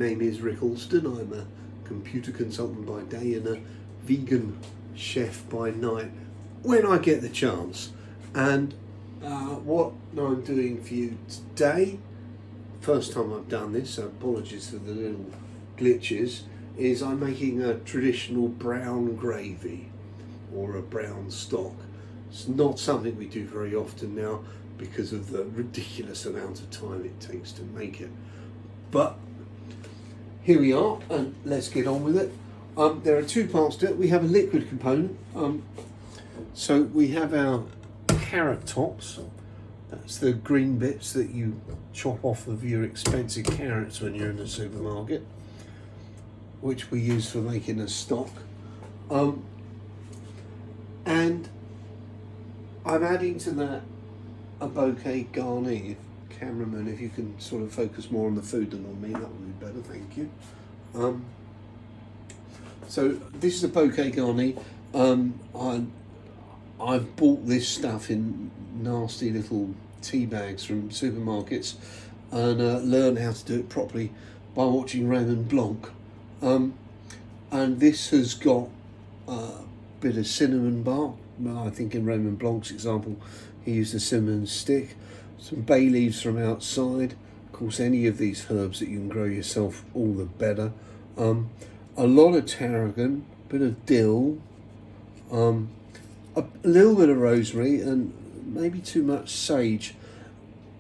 name is Rick Alston. I'm a computer consultant by day and a vegan chef by night when I get the chance. And what I'm doing for you today, first time I've done this, so apologies for the little glitches, is I'm making a traditional brown gravy or a brown stock. It's not something we do very often now because of the ridiculous amount of time it takes to make it. But here we are, and let's get on with it. There are two parts to it. We have a liquid component. So we have our carrot tops. That's the green bits that you chop off of your expensive carrots when you're in the supermarket, which we use for making a stock. And I'm adding to that a bouquet garni. Cameraman, if you can sort of focus more on the food than on me, that would be better, thank you. So this is a bouquet garni. I've bought this stuff in nasty little tea bags from supermarkets and learned how to do it properly by watching Raymond Blanc. And this has got a bit of cinnamon bark. I think in Raymond Blanc's example, he used a cinnamon stick, some bay leaves from outside. Of course, any of these herbs that you can grow yourself, all the better. A lot of tarragon, a bit of dill, a little bit of rosemary, and maybe too much sage,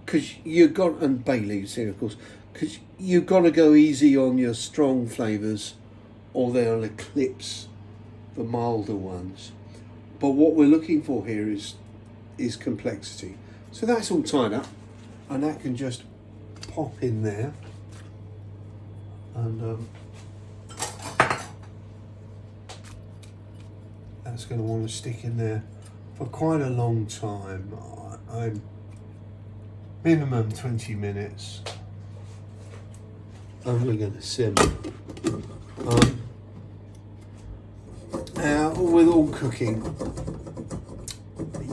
because and bay leaves here, of course, because you've got to go easy on your strong flavours, or they'll eclipse the milder ones. But what we're looking for here is complexity. So that's all tied up, and that can just pop in there. And that's going to want to stick in there for quite a long time. I'm minimum 20 minutes. And we're going to simmer. Now, with all cooking,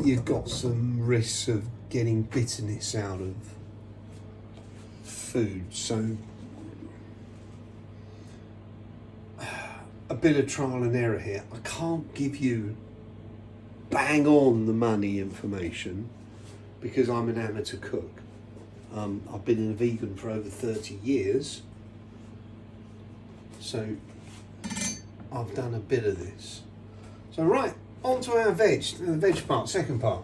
you've got some risks of getting bitterness out of food, so a bit of trial and error here. I can't give you bang on the money information because I'm an amateur cook. I've been a vegan for over 30 years, so I've done a bit of this. So right, on to our veg, the veg part, second part.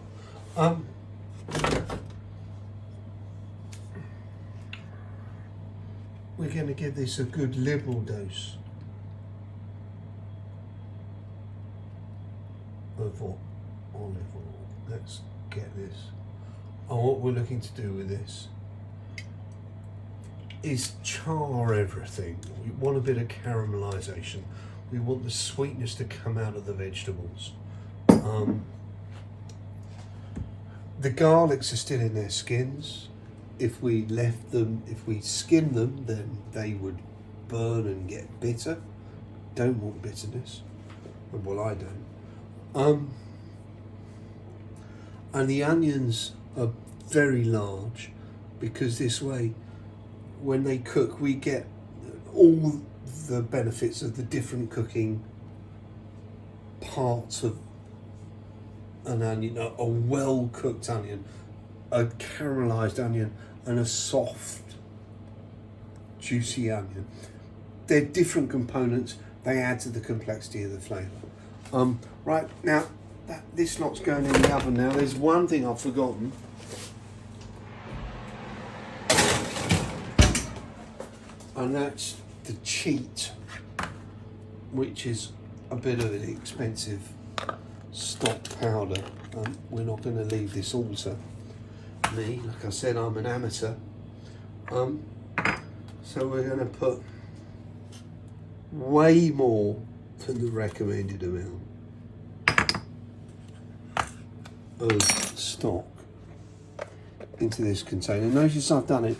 We're going to give this a good liberal dose of olive oil. Let's get this. And what we're looking to do with this is char everything. We want a bit of caramelization. We want the sweetness to come out of the vegetables. The garlics are still in their skins. If we left them, if we skin them, then they would burn and get bitter. Don't want bitterness. Well, I don't. And the onions are very large because this way, when they cook, we get all the benefits of the different cooking parts of an onion, a well-cooked onion, a caramelized onion, and a soft, juicy onion. They're different components. They add to the complexity of the flavour. Right, now, this lot's going in the oven now. There's one thing I've forgotten. And that's the cheat, which is a bit of an expensive stock powder. We're not going to leave this all to me. Like I said, I'm an amateur. So we're going to put way more than the recommended amount of stock into this container. Notice I've done it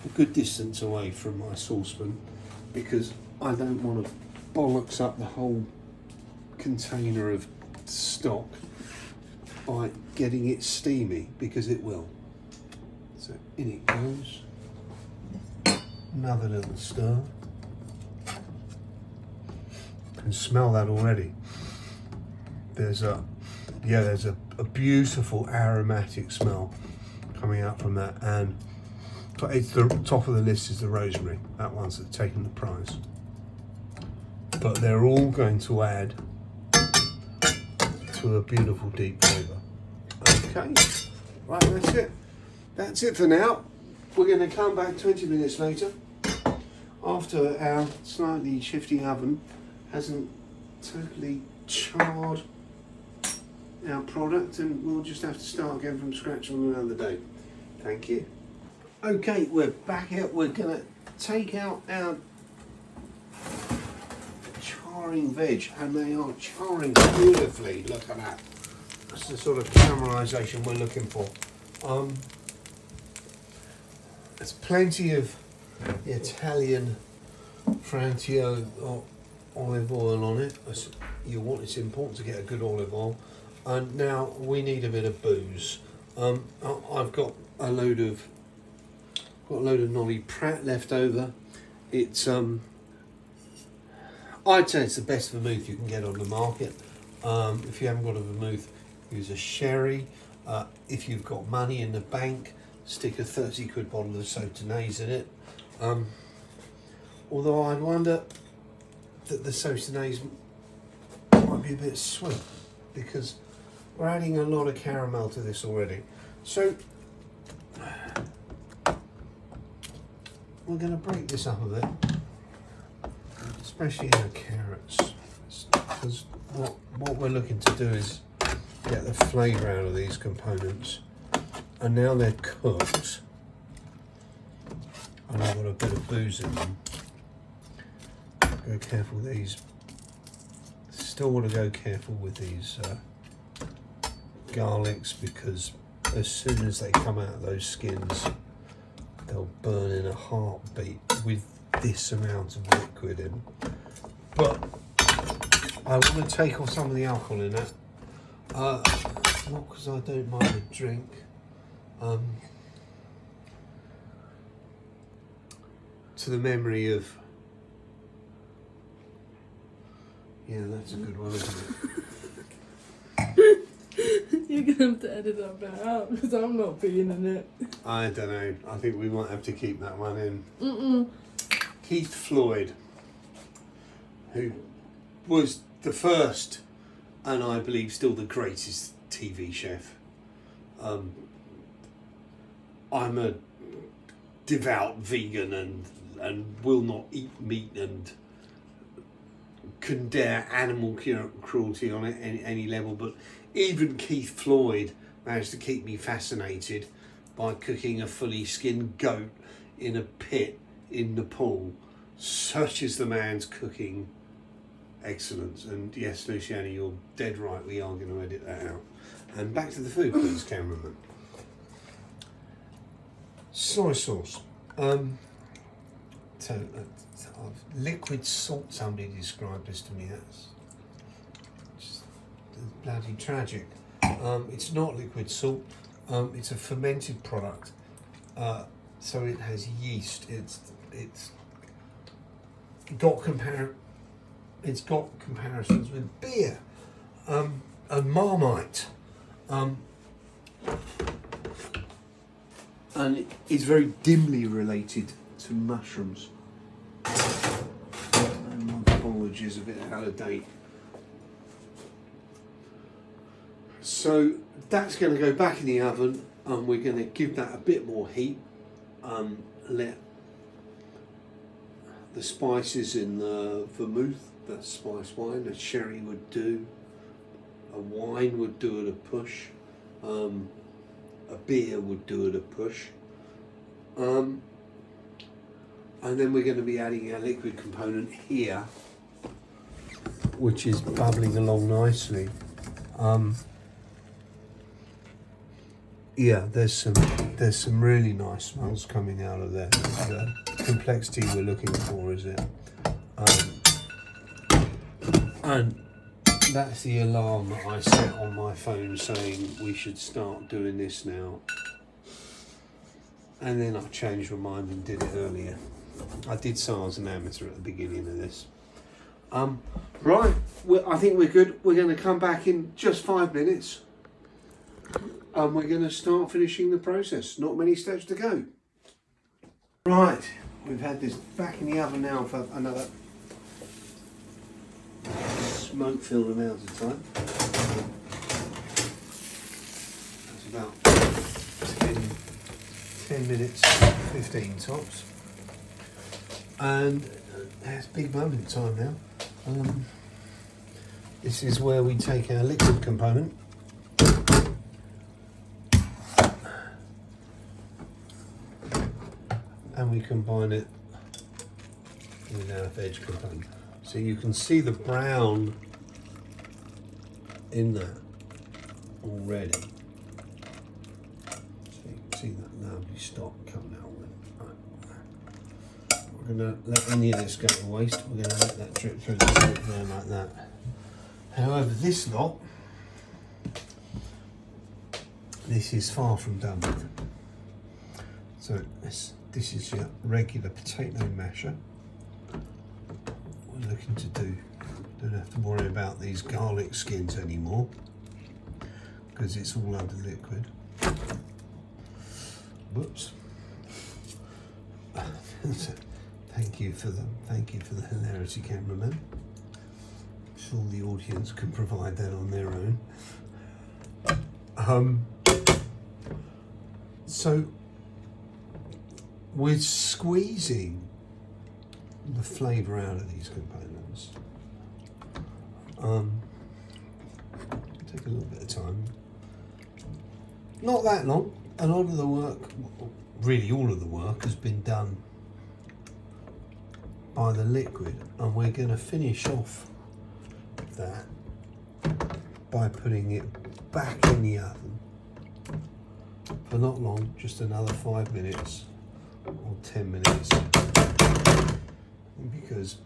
a good distance away from my saucepan because I don't want to bollocks up the whole container of stock by getting it steamy, because it will. So in it goes. Another little stir. can smell that already. There's a beautiful aromatic smell coming out from that, and it's the top of the list is the rosemary. That one's taken the prize. But they're all going to add to a beautiful deep flavour. Okay, right, that's it. That's it for now. We're going to come back 20 minutes later after our slightly shifty oven hasn't totally charred our product, and we'll just have to start again from scratch on another day. Thank you. Okay, we're back out. We're going to take out our charring veg, and they are charring beautifully. Look at that. That's the sort of caramelisation we're looking for. There's plenty of the Italian Frantio olive oil on it. As you want, it's important to get a good olive oil. And now we need a bit of booze. I've got a load of Nolly Pratt left over. It's I'd say it's the best vermouth you can get on the market. If you haven't got a vermouth, use a sherry. If you've got money in the bank, stick a 30 quid bottle of Sauternes in it. Although I wonder that the Sauternes might be a bit sweet, because we're adding a lot of caramel to this already. So we're going to break this up a bit, especially our carrots, because what we're looking to do is get the flavour out of these components. And now they're cooked, and I've got a bit of booze in them. Go careful with these. Still want to go careful with these garlics, because as soon as they come out of those skins, they'll burn in a heartbeat with this amount of liquid in. But I want to take off some of the alcohol in that. Not because I don't mind a drink. To the memory of, yeah, that's a good one, isn't it? You're gonna have to edit that bit out, because I'm not being in it. I don't know. I think we might have to keep that one in. Mm-mm. Keith Floyd, who was the first, and I believe still the greatest TV chef. I'm a devout vegan and will not eat meat and condemn animal cruelty on any level, but even Keith Floyd managed to keep me fascinated by cooking a fully skinned goat in a pit in Nepal. Such is the man's cooking excellence. And yes, Luciana, you're dead right, we are going to edit that out. And back to the food, please, cameraman. Soy sauce. Liquid salt, somebody described this to me. That's just bloody tragic. It's not liquid salt. It's a fermented product. So it has yeast. It's got comparisons with beer and Marmite. And it's very dimly related to mushrooms. And my apologies, a bit out of date. So that's going to go back in the oven, and we're going to give that a bit more heat. Let the spices in the vermouth, that spice wine, a sherry would do, a wine would do at a push. A beer would do it a push. And then we're going to be adding our liquid component here, which is bubbling along nicely. Yeah, there's some really nice smells coming out of there. The complexity we're looking for, is it? And that's the alarm that I set on my phone saying we should start doing this now. And then I changed my mind and did it earlier. I did say I was an amateur at the beginning of this. Right, I think we're good. We're going to come back in just 5 minutes. And we're going to start finishing the process. Not many steps to go. Right, we've had this back in the oven now for another smoke-filled amount of time. That's about 10 minutes, 15 tops. And it's a big moment in time now. This is where we take our liquid component and we combine it with our veg component. So you can see the brown in that already. So you can see that lovely stock coming out with it. We're going to let any of this go to waste. We're going to let that drip through the sink there like that. However, this lot, this is far from done with. So this is your regular potato masher. What we're looking to do, don't have to worry about these garlic skins anymore because it's all under liquid. Whoops. Thank you for the hilarity, cameraman. I'm sure the audience can provide that on their own. So we're squeezing the flavour out of these components. Take a little bit of time. Not that long. A lot of the work, really all of the work, has been done by the liquid, and we're going to finish off that by putting it back in the oven for not long, just another 5 minutes or 10 minutes, because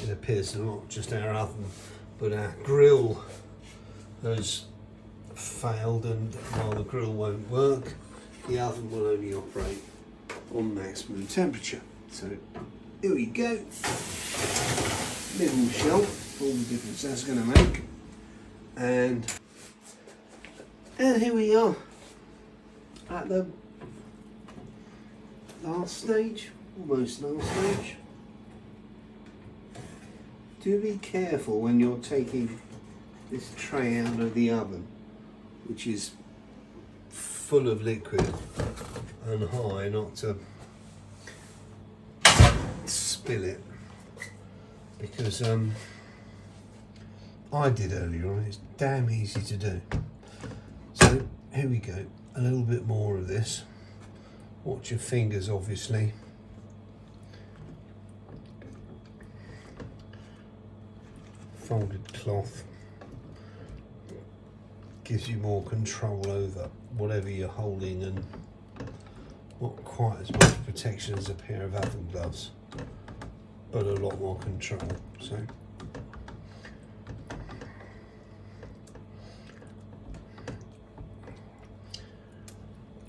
it appears not just our oven but our grill has failed, and while the grill won't work, the oven will only operate on maximum temperature. So here we go, little shelf, all the difference that's going to make, and here we are at the last stage, almost last stage. Do be careful when you're taking this tray out of the oven, which is full of liquid and high, not to spill it, because I did earlier on. It's damn easy to do. So here we go, a little bit more of this. Watch your fingers, obviously. Folded cloth gives you more control over whatever you're holding, and not quite as much protection as a pair of oven gloves, but a lot more control. So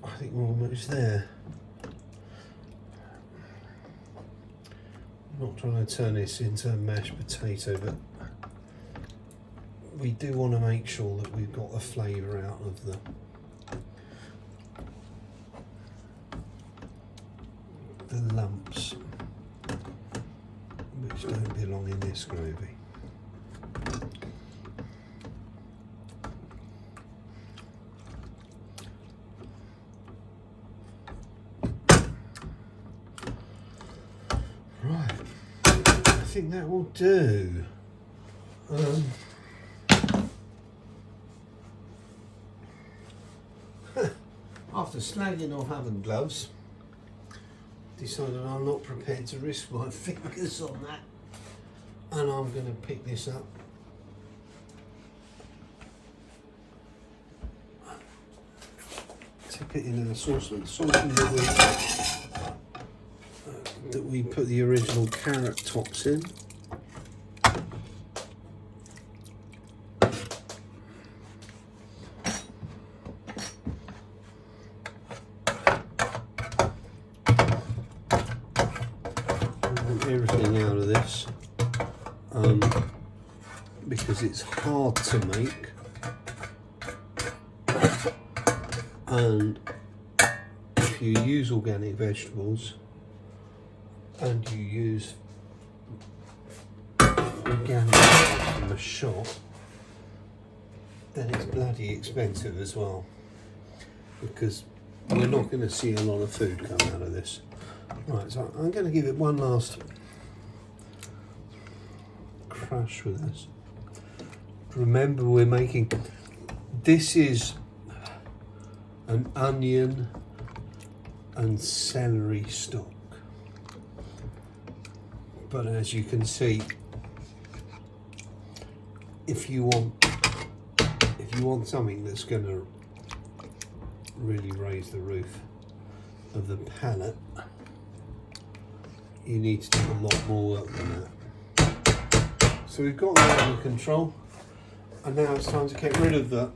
I think we're almost there. I'm not trying to turn this into a mashed potato, but we do want to make sure that we've got the flavour out of the lumps which don't belong in this gravy. Right, I think that will do. After slagging off oven gloves, decided I'm not prepared to risk my fingers on that, and I'm going to pick this up. Tip it in our saucepan, that we put the original carrot tops in. Everything out of this. because it's hard to make, and if you use organic vegetables and you use organic from the shop, then it's bloody expensive as well, because we're not going to see a lot of food come out of this. Right, so I'm going to give it one last crush with this. Remember, we're making, this is an onion and celery stock, but as you can see, if you want something that's going to really raise the roof of the palate, you need to do a lot more work than that. So we've got that under control, and now it's time to get rid of the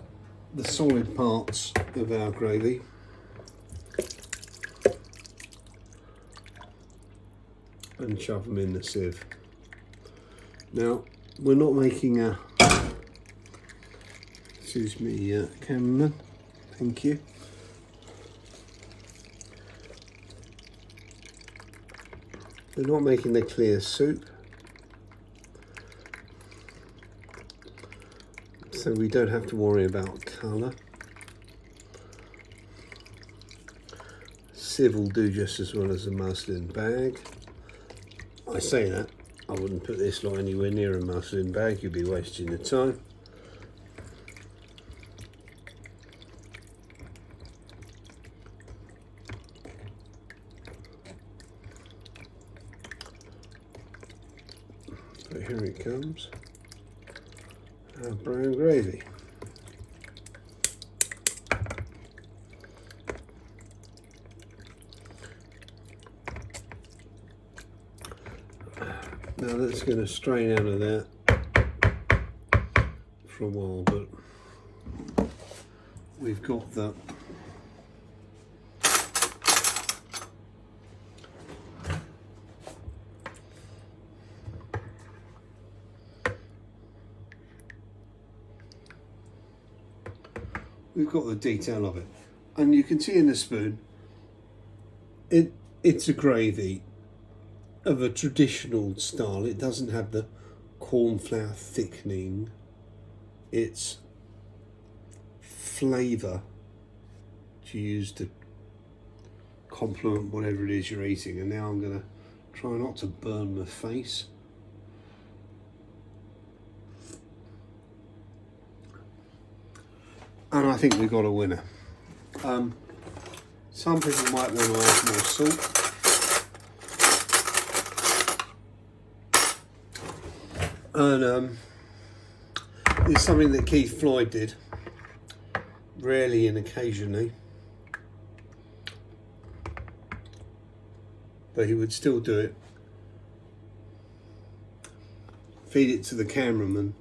solid parts of our gravy. And shove them in the sieve. Now, we're not making a, excuse me, cameraman, thank you. We're not making the clear soup, so we don't have to worry about colour. Sieve will do just as well as a muslin bag. I say that, I wouldn't put this lot anywhere near a muslin bag, you'd be wasting the time. But here it comes, our brown gravy. Now that's going to strain out of that for a while, but we've got that. We've got the detail of it, and you can see in the spoon, it's a gravy of a traditional style. It doesn't have the corn flour thickening. It's flavour to use to complement whatever it is you're eating. And now I'm going to try not to burn my face. And I think we've got a winner. Some people might want to add more salt. And it's something that Keith Floyd did, rarely and occasionally, but he would still do it. Feed it to the cameraman